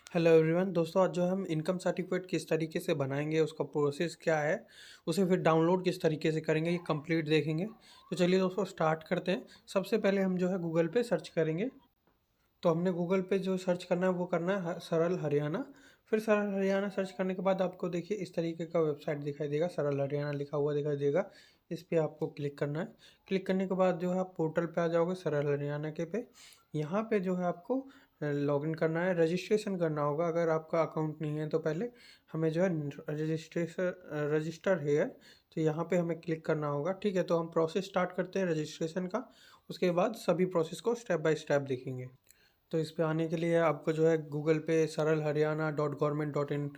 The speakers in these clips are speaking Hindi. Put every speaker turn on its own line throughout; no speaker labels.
हेलो एवरीवन दोस्तों, आज जो हम इनकम सर्टिफिकेट किस तरीके से बनाएंगे, उसका प्रोसेस क्या है, उसे फिर डाउनलोड किस तरीके से करेंगे, ये कंप्लीट देखेंगे। तो चलिए दोस्तों स्टार्ट करते हैं। सबसे पहले हम जो है गूगल पे सर्च करेंगे। तो हमने गूगल पे जो सर्च करना है वो करना है सरल हरियाणा। फिर सरल हरियाणा सर्च करने के बाद आपको देखिए इस तरीके का वेबसाइट दिखाई देगा, सरल हरियाणा लिखा हुआ दिखाई देगा। इस पे आपको क्लिक करना है। क्लिक करने के बाद जो है आप पोर्टल पे आ जाओगे सरल हरियाणा के पे। यहाँ पे जो है आपको लॉगिन करना है, रजिस्ट्रेशन करना होगा। अगर आपका अकाउंट नहीं है तो पहले हमें जो है रजिस्टर है, तो यहाँ पे हमें क्लिक करना होगा। ठीक है, तो हम प्रोसेस स्टार्ट करते हैं रजिस्ट्रेशन का। उसके बाद सभी प्रोसेस को स्टेप बाय स्टेप देखेंगे। तो इस पे आने के लिए आपको जो है गूगल पे सरल हरियाणा .gov.in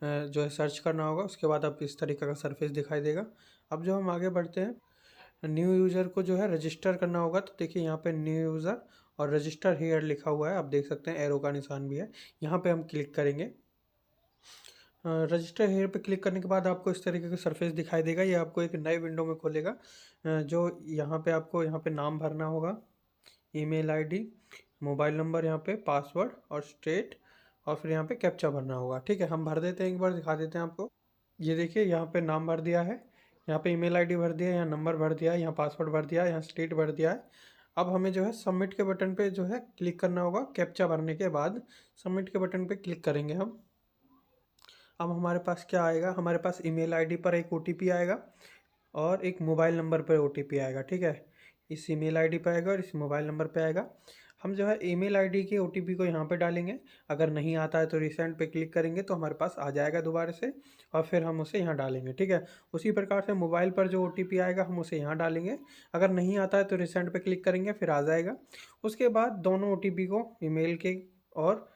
जो है सर्च करना होगा। उसके बाद आप इस तरीके का सरफेस दिखाई देगा। अब जो हम आगे बढ़ते हैं, न्यू यूज़र को जो है रजिस्टर करना होगा। तो देखिए यहाँ पे न्यू यूज़र और रजिस्टर हेयर लिखा हुआ है, आप देख सकते हैं, एरो का निशान भी है। यहाँ पे हम क्लिक करेंगे। रजिस्टर हेयर पे क्लिक करने के बाद आपको इस तरीके का सरफेस दिखाई देगा। ये आपको एक नई विंडो में खोलेगा। जो यहाँ पे आपको यहाँ पे नाम भरना होगा, ईमेल आईडी, मोबाइल नंबर, यहाँ पे पासवर्ड और स्टेट, और फिर यहाँ पे कैप्चा भरना होगा। ठीक है, हम भर देते हैं, एक बार दिखा देते हैं आपको। ये देखिए यहाँ पे नाम भर दिया है, यहाँ पे ईमेल आईडी भर दिया है, यहाँ नंबर भर दिया है, यहाँ पासवर्ड भर दिया है, यहाँ स्टेट भर दिया है। अब हमें जो है सबमिट के बटन पे जो है क्लिक करना होगा। कैप्चा भरने के बाद सबमिट के बटन पे क्लिक करेंगे हम। अब हमारे पास क्या आएगा, हमारे पास ईमेल आईडी पर एक ओटीपी आएगा और एक मोबाइल नंबर पर ओटीपी आएगा। ठीक है, इस ईमेल आईडी पे आएगा और इस मोबाइल नंबर पे आएगा। हम जो है ईमेल आईडी के ओटीपी को यहाँ पे डालेंगे। अगर नहीं आता है तो रिसेंट पे क्लिक करेंगे तो हमारे पास आ जाएगा दोबारा से, और फिर हम उसे यहाँ डालेंगे। ठीक है, उसी प्रकार से मोबाइल पर जो ओटीपी आएगा हम उसे यहाँ डालेंगे। अगर नहीं आता है तो रिसेंट पे क्लिक करेंगे, फिर आ जाएगा। उसके बाद दोनों ओटीपी को, ईमेल के और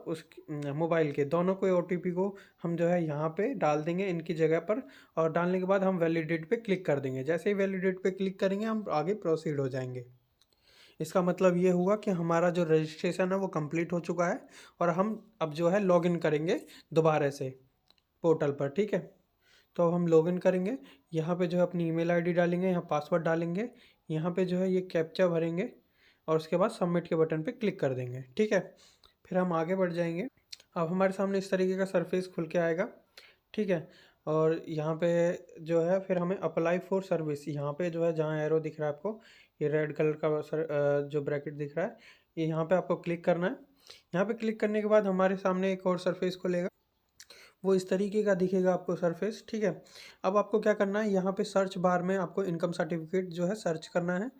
उस मोबाइल के दोनों को ओटीपी को हम जो है यहाँ पे डाल देंगे इनकी जगह पर। और डालने के बाद हम वैलिडेट पे क्लिक कर देंगे। जैसे ही वैलिडेट पे क्लिक करेंगे हम आगे प्रोसीड हो जाएंगे। इसका मतलब ये हुआ कि हमारा जो रजिस्ट्रेशन है वो कंप्लीट हो चुका है, और हम अब जो है लॉगिन करेंगे दोबारा से पोर्टल पर। ठीक है, तो अब हम लॉगिन करेंगे। यहाँ पे जो है अपनी ईमेल आईडी डालेंगे, यहाँ पासवर्ड डालेंगे, यहाँ पे जो है ये कैप्चा भरेंगे, और उसके बाद सबमिट के बटन पे क्लिक कर देंगे। ठीक है, फिर हम आगे बढ़ जाएंगे। अब हमारे सामने इस तरीके का सरफेस खुल के आएगा। ठीक है, और यहाँ पे जो है फिर हमें अप्लाई फॉर सर्विस, यहाँ पे जो है जहाँ एरो दिख रहा है आपको, ये रेड कलर का जो ब्रैकेट दिख रहा है, ये यहाँ पे आपको क्लिक करना है। यहाँ पे क्लिक करने के बाद हमारे सामने एक और सरफेस खुलेगा, वो इस तरीके का दिखेगा आपको सरफेस। ठीक है, अब आपको क्या करना है, यहाँ पे सर्च बार में आपको इनकम सर्टिफिकेट जो है सर्च करना है।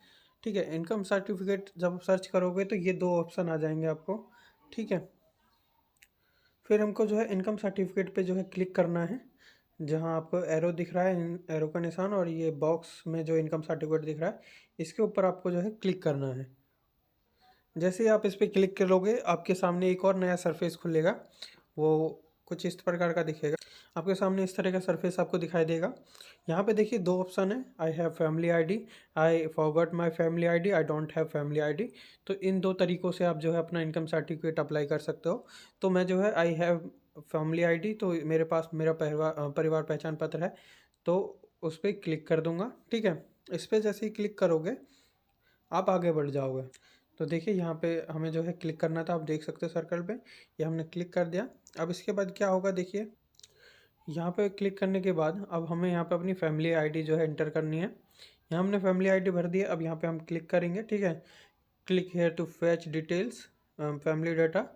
ठीक है, इनकम सर्टिफिकेट जब सर्च करोगे तो ये दो ऑप्शन आ जाएंगे आपको। ठीक है, फिर हमको जो है इनकम सर्टिफिकेट पे जो है क्लिक करना है। जहाँ आपको एरो दिख रहा है, एरो का निशान, और ये बॉक्स में जो इनकम सर्टिफिकेट दिख रहा है, इसके ऊपर आपको जो है क्लिक करना है। जैसे ही आप इस पर क्लिक करोगे आपके सामने एक और नया सरफेस खुलेगा, वो कुछ इस प्रकार का दिखेगा। आपके सामने इस तरह का सरफेस आपको दिखाई देगा। यहाँ पे देखिए दो ऑप्शन है, I have family ID, I forgot my family ID, I don't have family ID. तो इन दो तरीक़ों से आप जो है अपना इनकम सर्टिफिकेट अप्लाई कर सकते हो। तो मैं जो है आई हैव फैमिली आईडी, तो मेरे पास मेरा परिवार पहचान पत्र है, तो उस पर क्लिक कर दूँगा। ठीक है, इस पर जैसे ही क्लिक करोगे आप आगे बढ़ जाओगे। तो देखिए यहाँ पे हमें जो है क्लिक करना था, आप देख सकते हो सर्कल पे, ये हमने क्लिक कर दिया। अब इसके बाद क्या होगा देखिए, यहाँ पे क्लिक करने के बाद अब हमें यहाँ पे अपनी फैमिली आईडी जो है एंटर करनी है। यहाँ हमने फैमिली आईडी भर दी है। अब यहाँ पे हम क्लिक करेंगे। ठीक है, click here to fetch details family data.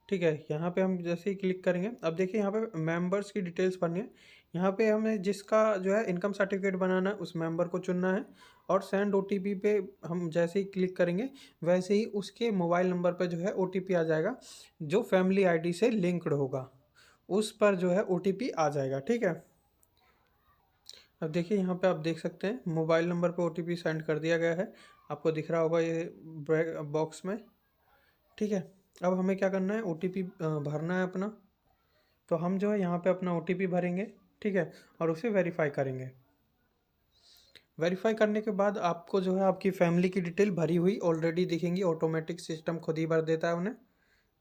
ठीक है, यहाँ पे हम जैसे ही क्लिक करेंगे, अब देखिए यहाँ पे मेंबर्स की डिटेल्स भरनी है। यहाँ पे हमें जिसका जो है इनकम सर्टिफिकेट बनाना है उस मेंबर को चुनना है, और सेंड ओटीपी पे हम जैसे ही क्लिक करेंगे वैसे ही उसके मोबाइल नंबर पे जो है ओटीपी आ जाएगा, जो फैमिली आईडी से लिंक्ड होगा उस पर जो है ओटीपी आ जाएगा। ठीक है, अब देखिए यहाँ पे आप देख सकते हैं मोबाइल नंबर पे ओटीपी सेंड कर दिया गया है, आपको दिख रहा होगा ये बॉक्स में। ठीक है, अब हमें क्या करना है, ओटीपी भरना है अपना। तो हम जो है यहाँ पे अपना ओटीपी भरेंगे। ठीक है, और उसे वेरीफाई करेंगे। वेरीफाई करने के बाद आपको जो है आपकी फैमिली की डिटेल भरी हुई ऑलरेडी दिखेंगी। ऑटोमेटिक सिस्टम खुद ही भर देता है, उन्हें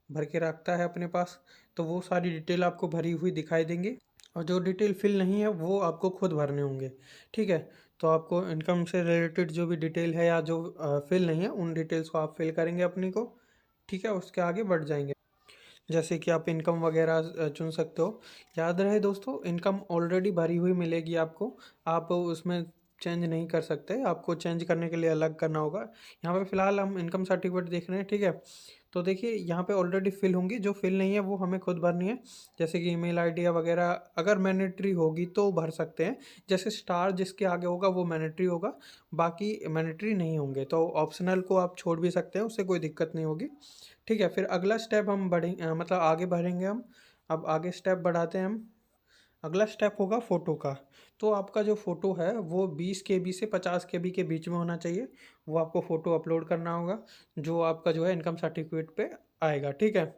भर के रखता है अपने पास। तो वो सारी डिटेल आपको भरी हुई दिखाई देंगी, और जो डिटेल फिल नहीं है वो आपको खुद भरने होंगे। ठीक है, तो आपको इनकम से रिलेटेड जो भी डिटेल है या जो फिल नहीं है उन डिटेल्स को आप फिल करेंगे अपनी को। ठीक है, उसके आगे बढ़ जाएंगे। जैसे कि आप इनकम वगैरह चुन सकते हो। याद रहे दोस्तों, इनकम ऑलरेडी भरी हुई मिलेगी आपको, आप उसमें चेंज नहीं कर सकते, आपको चेंज करने के लिए अलग करना होगा। यहाँ पे फ़िलहाल हम इनकम सर्टिफिकेट देख रहे हैं, ठीक है। तो देखिए यहाँ पे ऑलरेडी फिल होंगी, जो फिल नहीं है वो हमें खुद भरनी है। जैसे कि ईमेल आईडी या वगैरह अगर मैंडेटरी होगी तो भर सकते हैं। जैसे स्टार जिसके आगे होगा वो मैंडेटरी होगा, बाकी मैंडेटरी नहीं होंगे। तो ऑप्शनल को आप छोड़ भी सकते हैं, उससे कोई दिक्कत नहीं होगी, ठीक है। फिर अगला स्टेप हम मतलब आगे बढ़ेंगे हम। अब आगे स्टेप बढ़ाते हैं हम। अगला स्टेप होगा फ़ोटो का। तो आपका जो फ़ोटो है वो 20 केबी से 50 केबी के बीच में होना चाहिए। वो आपको फ़ोटो अपलोड करना होगा, जो आपका जो है इनकम सर्टिफिकेट पे आएगा, ठीक है।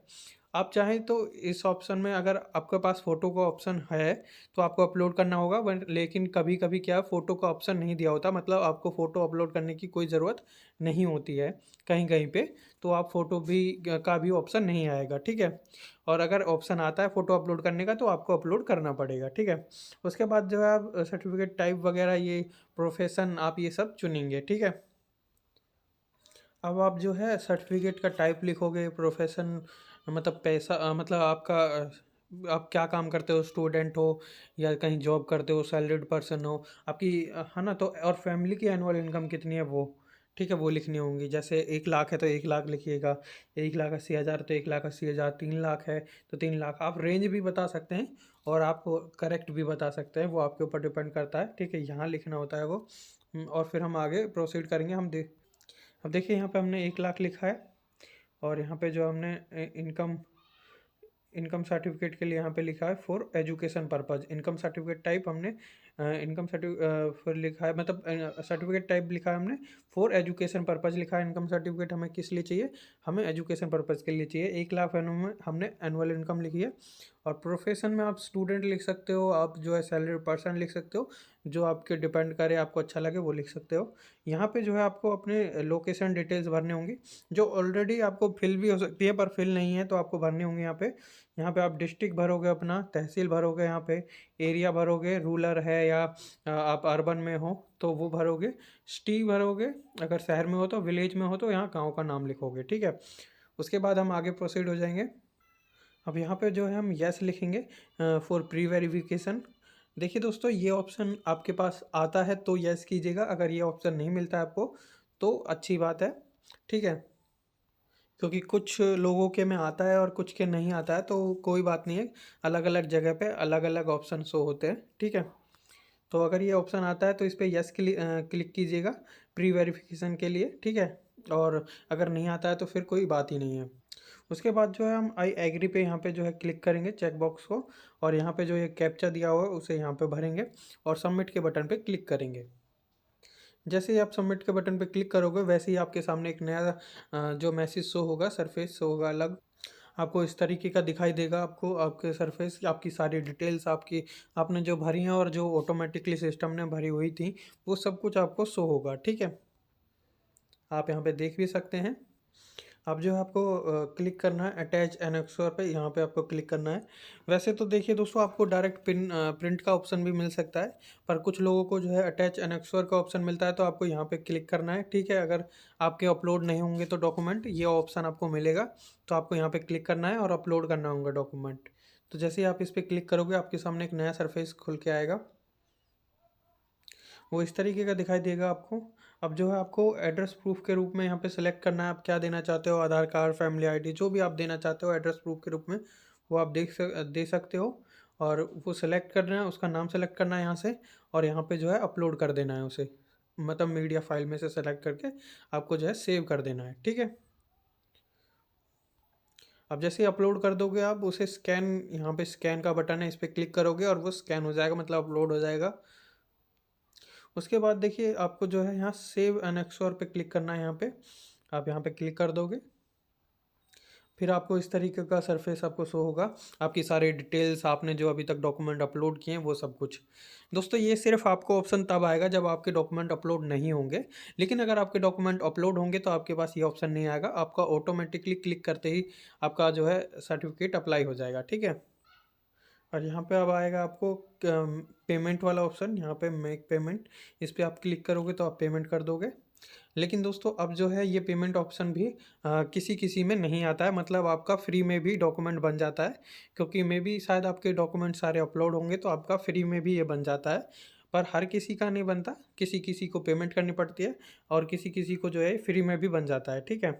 आप चाहें तो इस ऑप्शन में, अगर आपके पास फ़ोटो का ऑप्शन है तो आपको अपलोड करना होगा, बट लेकिन कभी कभी क्या फ़ोटो का ऑप्शन नहीं दिया होता, मतलब आपको फ़ोटो अपलोड करने की कोई ज़रूरत नहीं होती है कहीं कहीं पे। तो आप फ़ोटो भी का भी ऑप्शन नहीं आएगा, ठीक है। और अगर ऑप्शन आता है फ़ोटो अपलोड करने का तो आपको अपलोड करना पड़ेगा, ठीक है। उसके बाद जो है आप सर्टिफिकेट टाइप वगैरह, ये प्रोफेशन, आप ये सब चुनेंगे, ठीक है। अब आप जो है सर्टिफिकेट का टाइप लिखोगे, प्रोफेशन मतलब पैसा मतलब आपका आप क्या काम करते हो, स्टूडेंट हो या कहीं जॉब करते हो, सैलरीड पर्सन हो, आपकी है ना। तो और फैमिली की एनुअल इनकम कितनी है वो, ठीक है, वो लिखनी होंगी। जैसे 1 लाख है तो 1 लाख लिखिएगा, 1,80,000 तो 1,80,000, 3 लाख है तो 3 लाख। आप रेंज भी बता सकते हैं और आप करेक्ट भी बता सकते हैं, वो आपके ऊपर डिपेंड करता है, ठीक है। यहाँ लिखना होता है वो। और फिर हम आगे प्रोसीड करेंगे। अब देखिए यहाँ पे हमने 1 लाख लिखा है, और यहाँ पे जो हमने इनकम इनकम सर्टिफिकेट के लिए यहाँ पे लिखा है for education purpose. Income certificate type हमने इनकम सर्टिफिकेट फिर लिखा है, मतलब सर्टिफिकेट टाइप लिखा है हमने फॉर एजुकेशन पर्पज़ लिखा है। इनकम सर्टिफिकेट हमें किस लिए चाहिए, हमें एजुकेशन पर्पज़ के लिए चाहिए। 1 लाख में हमने एनुअल इनकम लिखी है। और प्रोफेशन में आप स्टूडेंट लिख सकते हो, आप जो है सैलरी पर्सन लिख सकते हो, जो आपके डिपेंड करे, आपको अच्छा लगे वो लिख सकते हो। यहाँ पे जो है आपको अपने लोकेशन डिटेल्स भरने होंगी, जो ऑलरेडी आपको फिल भी हो सकती है, पर फिल नहीं है तो आपको भरनी होंगी यहाँ पे। यहाँ पे आप डिस्ट्रिक्ट भरोगे, अपना तहसील भरोगे, यहाँ पे एरिया भरोगे, रूरल है या आप अर्बन में हो तो वो भरोगे, सिटी भरोगे, अगर शहर में हो तो, विलेज में हो तो यहाँ गांव का नाम लिखोगे, ठीक है। उसके बाद हम आगे प्रोसीड हो जाएंगे। अब यहाँ पे जो है हम यस लिखेंगे फॉर प्री वेरिफिकेशन। देखिए दोस्तों, ये ऑप्शन आपके पास आता है तो यस कीजिएगा, अगर ये ऑप्शन नहीं मिलता है आपको तो अच्छी बात है, ठीक है। क्योंकि कुछ लोगों के में आता है और कुछ के नहीं आता है, तो कोई बात नहीं है, अलग अलग जगह पे अलग अलग ऑप्शन शो होते हैं, ठीक है। तो अगर ये ऑप्शन आता है तो इस पर यस क्लिक कीजिएगा प्री वेरिफिकेशन के लिए, ठीक है। और अगर नहीं आता है तो फिर कोई बात ही नहीं है। उसके बाद जो है हम आई एग्री पे यहाँ पे जो है क्लिक करेंगे चेक बॉक्स को, और यहाँ पे जो ये कैप्चा दिया हुआ है उसे यहाँ पे भरेंगे और सबमिट के बटन पे क्लिक करेंगे। जैसे ही आप सबमिट के बटन पे क्लिक करोगे वैसे ही आपके सामने एक नया जो मैसेज शो होगा, सरफेस शो होगा अलग, आपको इस तरीके का दिखाई देगा। आपको आपके सरफेस आपकी सारी डिटेल्स आपकी आपने जो भरी हैं और जो ऑटोमेटिकली सिस्टम ने भरी हुई थी वो सब कुछ आपको शो होगा, ठीक है। आप यहाँ पे देख भी सकते हैं। अब जो है आपको क्लिक करना है अटैच एनेक्सर पे, यहाँ पे आपको क्लिक करना है। वैसे तो देखिए दोस्तों, आपको डायरेक्ट प्रिंट का ऑप्शन भी मिल सकता है, पर कुछ लोगों को जो है अटैच एनेक्सर का ऑप्शन मिलता है, तो आपको यहाँ पे क्लिक करना है, ठीक है। अगर आपके अपलोड नहीं होंगे तो डॉक्यूमेंट, ये ऑप्शन आपको मिलेगा, तो आपको यहाँ पे क्लिक करना है और अपलोड करना होगा डॉक्यूमेंट। तो जैसे ही आप इस पर क्लिक करोगे आपके सामने एक नया सरफेस खुल के आएगा, वो इस तरीके का दिखाई देगा आपको। अब जो है आपको एड्रेस प्रूफ के रूप में यहाँ पे सेलेक्ट करना है, आप क्या देना चाहते हो, आधार कार्ड, फैमिली आईडी, जो भी आप देना चाहते हो एड्रेस प्रूफ के रूप में वो आप दे सकते हो। और वो सेलेक्ट करना है, उसका नाम सेलेक्ट करना है यहाँ से, और यहाँ पे जो है अपलोड कर देना है उसे, मतलब मीडिया फाइल में से सेलेक्ट करके आपको जो है सेव कर देना है, ठीक है। अब जैसे ही अपलोड कर दोगे आप उसे स्कैन, यहाँ पे स्कैन का बटन है, इस पर क्लिक करोगे और वो स्कैन हो जाएगा, मतलब अपलोड हो जाएगा। उसके बाद देखिए आपको जो है यहाँ सेव एनेक्सर पे क्लिक करना है, यहाँ पे आप यहाँ पे क्लिक कर दोगे, फिर आपको इस तरीके का सरफेस आपको शो होगा, आपकी सारी डिटेल्स, आपने जो अभी तक डॉक्यूमेंट अपलोड किए हैं वो सब कुछ। दोस्तों ये सिर्फ आपको ऑप्शन तब आएगा जब आपके डॉक्यूमेंट अपलोड नहीं होंगे, लेकिन अगर आपके डॉक्यूमेंट अपलोड होंगे तो आपके पास ये ऑप्शन नहीं आएगा, आपका ऑटोमेटिकली क्लिक करते ही आपका जो है सर्टिफिकेट अप्लाई हो जाएगा, ठीक है। और यहाँ पे अब आएगा आपको पेमेंट वाला ऑप्शन, यहाँ पे मेक पेमेंट, इस पर आप क्लिक करोगे तो आप पेमेंट कर दोगे। लेकिन दोस्तों अब जो है ये पेमेंट ऑप्शन भी किसी किसी में नहीं आता है, मतलब आपका फ्री में भी डॉक्यूमेंट बन जाता है, क्योंकि मे बी शायद आपके डॉक्यूमेंट सारे अपलोड होंगे तो आपका फ्री में भी ये बन जाता है। पर हर किसी का नहीं बनता, किसी किसी को पेमेंट करनी पड़ती है और किसी किसी को जो है फ्री में भी बन जाता है, ठीक है।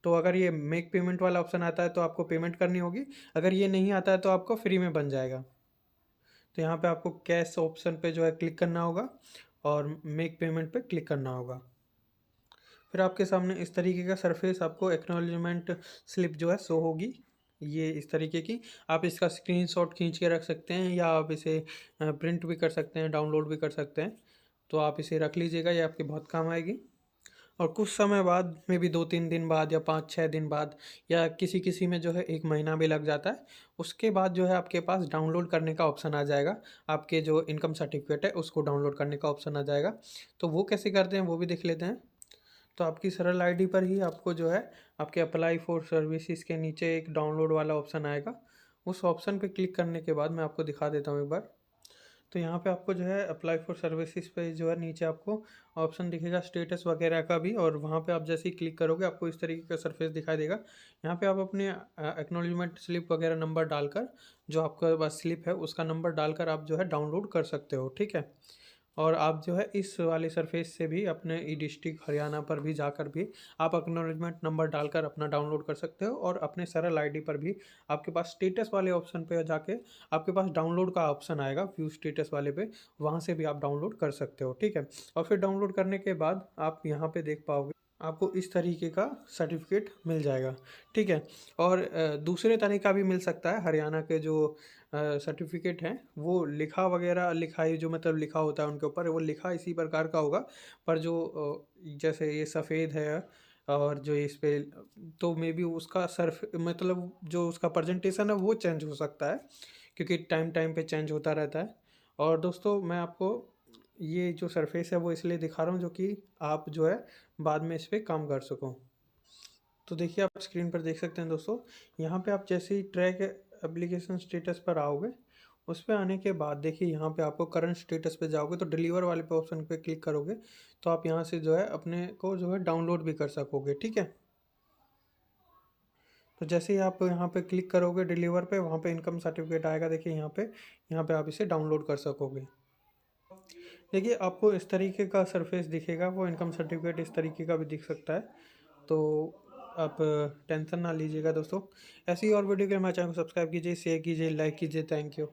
तो अगर ये मेक पेमेंट वाला ऑप्शन आता है तो आपको पेमेंट करनी होगी, अगर ये नहीं आता है तो आपको फ्री में बन जाएगा। तो यहाँ पे आपको कैश ऑप्शन पे जो है क्लिक करना होगा और मेक पेमेंट पे क्लिक करना होगा। फिर आपके सामने इस तरीके का सरफेस आपको एक्नॉलेजमेंट स्लिप जो है शो होगी, ये इस तरीके की। आप इसका स्क्रीनशॉट खींच के रख सकते हैं या आप इसे प्रिंट भी कर सकते हैं, डाउनलोड भी कर सकते हैं। तो आप इसे रख लीजिएगा, ये आपके बहुत काम आएगी। और कुछ समय बाद में भी 2-3 दिन बाद या 5-6 दिन बाद या किसी किसी में जो है 1 महीना भी लग जाता है, उसके बाद जो है आपके पास डाउनलोड करने का ऑप्शन आ जाएगा। आपके जो इनकम सर्टिफिकेट है उसको डाउनलोड करने का ऑप्शन आ जाएगा। तो वो कैसे करते हैं वो भी देख लेते हैं। तो आपकी सरल आईडी पर ही आपको जो है आपके अप्लाई फॉर सर्विसेज के नीचे एक डाउनलोड वाला ऑप्शन आएगा। उस ऑप्शन पे क्लिक करने के बाद मैं आपको दिखा देता हूँ एक बार। तो यहाँ पे आपको जो है अप्लाई फॉर सर्विसेज पे जो है नीचे आपको ऑप्शन दिखेगा स्टेटस वगैरह का भी, और वहाँ पे आप जैसे ही क्लिक करोगे आपको इस तरीके का सरफेस दिखाई देगा। यहाँ पे आप अपने एक्नॉलेजमेंट स्लिप वगैरह नंबर डालकर, जो आपका पास स्लिप है उसका नंबर डालकर आप जो है डाउनलोड कर सकते हो, ठीक है। और आप जो है इस वाले सरफेस से भी अपने ई डिस्ट्रिक्ट हरियाणा पर भी जाकर भी आप एक्नॉलेजमेंट नंबर डालकर अपना डाउनलोड कर सकते हो, और अपने सरल आईडी पर भी आपके पास स्टेटस वाले ऑप्शन पे जाके आपके पास डाउनलोड का ऑप्शन आएगा व्यू स्टेटस वाले पे, वहाँ से भी आप डाउनलोड कर सकते हो, ठीक है। और फिर डाउनलोड करने के बाद आप यहाँ पे देख पाओगे आपको इस तरीके का सर्टिफिकेट मिल जाएगा, ठीक है। और दूसरे तरीका भी मिल सकता है, हरियाणा के जो सर्टिफिकेट हैं वो लिखा वगैरह लिखाई जो मतलब लिखा होता है उनके ऊपर, वो लिखा इसी प्रकार का होगा, पर जो जैसे ये सफ़ेद है और जो इस पे, तो मे बी उसका सर्फ मतलब जो उसका प्रेजेंटेशन है वो चेंज हो सकता है, क्योंकि टाइम टाइम पे चेंज होता रहता है। और दोस्तों मैं आपको ये जो सरफेस है वो इसलिए दिखा रहा हूँ जो कि आप जो है बाद में इस पर काम कर सको। तो देखिए आप स्क्रीन पर देख सकते हैं दोस्तों, यहाँ पे आप जैसे ही ट्रैक एप्लीकेशन स्टेटस पर आओगे, उस पर आने के बाद देखिए यहाँ पे आपको करंट स्टेटस पे जाओगे तो डिलीवर वाले पे ऑप्शन पे क्लिक करोगे तो आप यहाँ से जो है अपने को जो है डाउनलोड भी कर सकोगे, ठीक है। तो जैसे ही आप यहाँ पे क्लिक करोगे डिलीवर पे, वहाँ पे इनकम सर्टिफिकेट आएगा, देखिए यहाँ पे आप इसे डाउनलोड कर सकोगे। देखिए आपको इस तरीके का सरफेस दिखेगा, वो इनकम सर्टिफिकेट इस तरीके का भी दिख सकता है। तो आप टेंशन ना लीजिएगा दोस्तों। ऐसी और वीडियो के लिए हमारे चैनल को सब्सक्राइब कीजिए, शेयर कीजिए, लाइक कीजिए। Thank you.